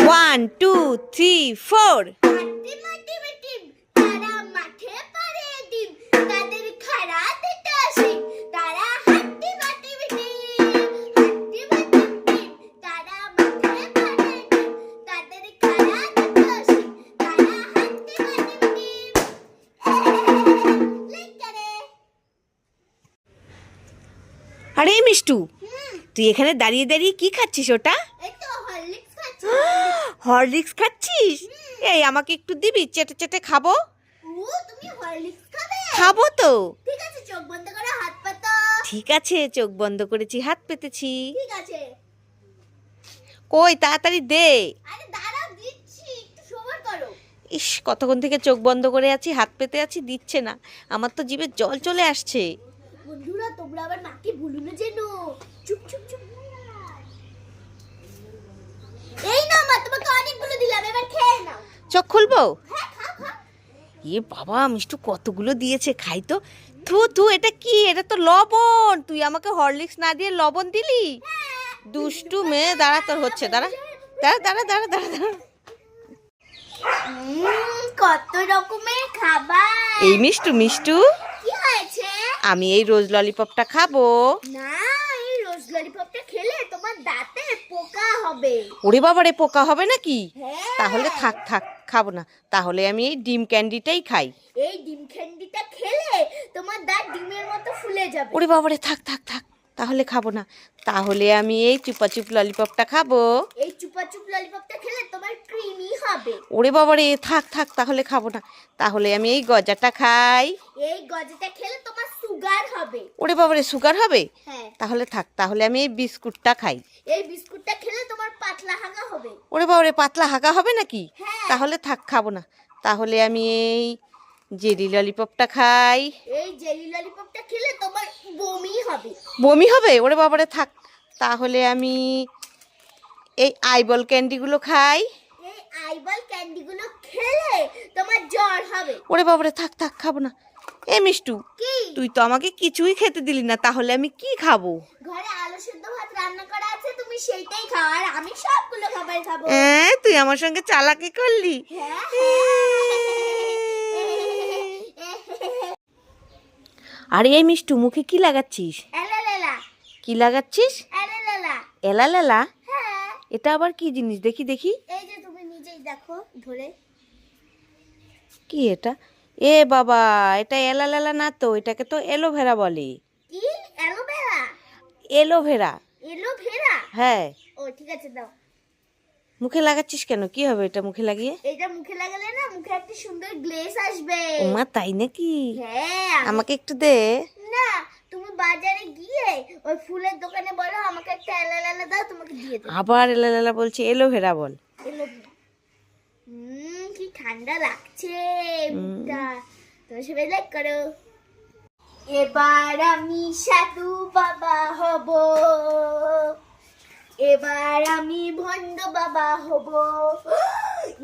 One two three four. আরে মিষ্টু, তুই এখানে দাঁড়িয়ে দাঁড়িয়ে কি খাচ্ছিস? ওটা হরলিক্স খাচ্ছিস? এই আমাকে একটু দিবি, চেটে চেটে খাবো। খাবো তো। ঠিক আছে, চোখ বন্ধ করেছি, হাত পেতেছি। কই তাড়াতাড়ি দে। ইস, কতক্ষণ থেকে চোখ বন্ধ করে আছি, হাত পেতে আছি, দিচ্ছে না। আমার তো জিভে জল চলে আসছে। বন্ধুরা, তোমরা আবার মাকে ভুলো না যেন। চুপ চুপ চুপ। এই নাও মা, তোমাকে অনেকগুলো দিলাম, এবার খেয়ে নাও। চোখ খুলবো? হ্যাঁ, খাও খাও। এ বাবা, মিষ্টু কতগুলো দিয়েছে, খাই তো। থু থু, এটা কি? এটা তো লবণ। তুই আমাকে হরলিক্স না দিয়ে লবণ দিলি? দুষ্টু মেয়ে। দাঁড়া, তোর হচ্ছে। দাঁড়া দাঁড়া দাঁড়া দাঁড়া দাঁড়া দাঁড়া। কত রকমের খাবার। এই মিষ্টু মিষ্টু, কি হয়েছে? আমি এই রোজ ললিপপটা খাবো। না, এই রোজ ললিপপটা খেলে তোমার দাঁতে পোকা হবে। ওরে বাবা রে, পোকা হবে নাকি? হ্যাঁ। তাহলে থাক থাক, খাবো না। তাহলে আমি এই ডিম ক্যান্ডিটাই খাই। এই ডিম ক্যান্ডিটা খেলে তোমার দাঁত ডিমের মতো ফুলে যাবে। ওরে বাবা রে, থাক থাক থাক, তাহলে খাবো না। তাহলে আমি এই চুপাচুপ ললিপপটা খাবো। এই চুপাচুপ ললিপপটা খেলে তোমার ক্রিমি হবে। ওরে বাবা রে, থাক থাক, তাহলে খাবো না। তাহলে আমি এই গজাটা খাই। এই গজাটা খেলে তোমার সুগার হবে। ওরে বাবা রে, সুগার হবে? হ্যাঁ। তাহলে থাক, তাহলে আমি এই বিস্কুটটা খাই। এই বিস্কুটটা খেলে তোমার পাতলা হাগা হবে। ওরে বাবা রে, পাতলা হাগা হবে নাকি? হ্যাঁ। তাহলে থাক, খাবো না। তাহলে আমি এই জেলি ললিপপটা খাই। এই জেলি ললিপপটা খেলে তোমার বমি হবে। বমি হবে? ওরে বাবা রে, থাক। তাহলে আমি এই আইবল ক্যান্ডিগুলো খাই। এই আইবল ক্যান্ডিগুলো খেলে তোমার জ্বর হবে। ওরে বাবা রে, থাক থাক, খাবো না। এ মিষ্টু, কি? তুই তো আমাকে কিছুই খেতে দিলি না, তাহলে আমি কি খাবো? ঘরে আলু সেদ্ধ ভাত রান্না করা আছে, তুমি সেইটাই খাও, আর আমি সবগুলো খাবার খাবো। তুই আমার সঙ্গে চালাকি করলি? হ্যাঁ। আরে এই মিষ্টু, মুখে কি লাগাচ্ছিস? এলালেলা। কি লাগাচ্ছিস? এলালেলা। এলালেলা? হ্যাঁ। এটা আবার কি জিনিস? দেখি দেখি। এই যে তুমি নিজেই দেখো ধরে। কি এটা? এ বাবা, এটা এলালেলা না তো, এটাকে তো এলোভেরা বলে। কি? অ্যালোভেরা? এলোভেরা। এলোভেরা? হ্যাঁ। ও ঠিক আছে, দাও। মুখে লাগাচ্ছিস কেন? কি হবে এটা মুখে লাগিয়ে? এটা মুখে লাগালে না মুখে একটা সুন্দর গ্লেজ আসবে। ওমা, তাই নাকি? হ্যাঁ। আমাকে একটু দে। না, তুমি বাজারে গিয়ে ওই ফুলের দোকানে বলো আমাকে একটা এলালেলা দাও, তোমাকে দিয়ে দেব। আবার এলালেলা বলছি, এলোভেরা বল। এলোভেরা। কি ঠান্ডা লাগছে মুখটা। তুমি সবাই লাইক করো। এবার আমি সাধু বাবা হব, এবার আমি ভণ্ড বাবা হব।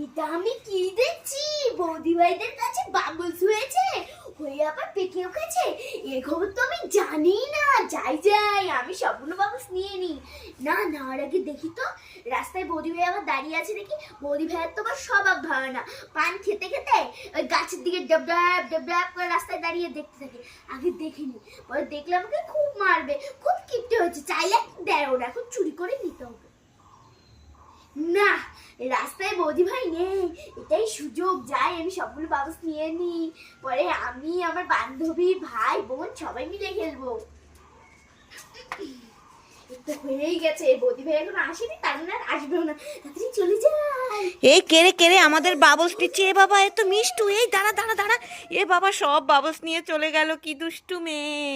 এটা আমি কি দেখছি? বৌদি ভাইদের কাছে বাবলস হয়েছে, হয়ে আবার পেকেও গেছে। এ খবর তো আমি জানি না। যাই যাই, আমি সবগুলো বাবলস নিয়ে নিই। না, নেওয়ার আগে দেখি তো রাস্তায় বৌদি ভাই আবার দাঁড়িয়ে আছে নাকি। বৌদি ভাইয়ের তো আবার স্বভাব ভালো না, পান খেতে খেতে ওই গাছের দিকে ডবডাব ডবডাব করে রাস্তায় দাঁড়িয়ে দেখতে থাকে। আগে দেখিনি, পরে দেখলাম ওকে খুব মারবে, খুব কিপটে হয়েছে। চাইলে দেয়, ওরা এখন চুরি করে নিতে হবে। না, রাস্তায় বৌদি ভাই নেই, এটাই সুযোগ। যাই, আমি সবগুলো বাবলস নিয়ে নিই, পরে আমি আমার বান্ধবী ভাই বোন সবাই মিলে খেলবো। এটা হয়েই গেছে, বৌদি ভাই এখন আসেনি, তার মানে আর আসবেও না। তাড়াতাড়ি চলে যাই। এই কেড়ে কেড়ে আমাদের বাবলস দিচ্ছে। এ বাবা, এ তো মিষ্টু। এই দাঁড়া দাঁড়া দাঁড়া। এ বাবা, সব বাবলস নিয়ে চলে গেল। কি দুষ্টু মেয়ে।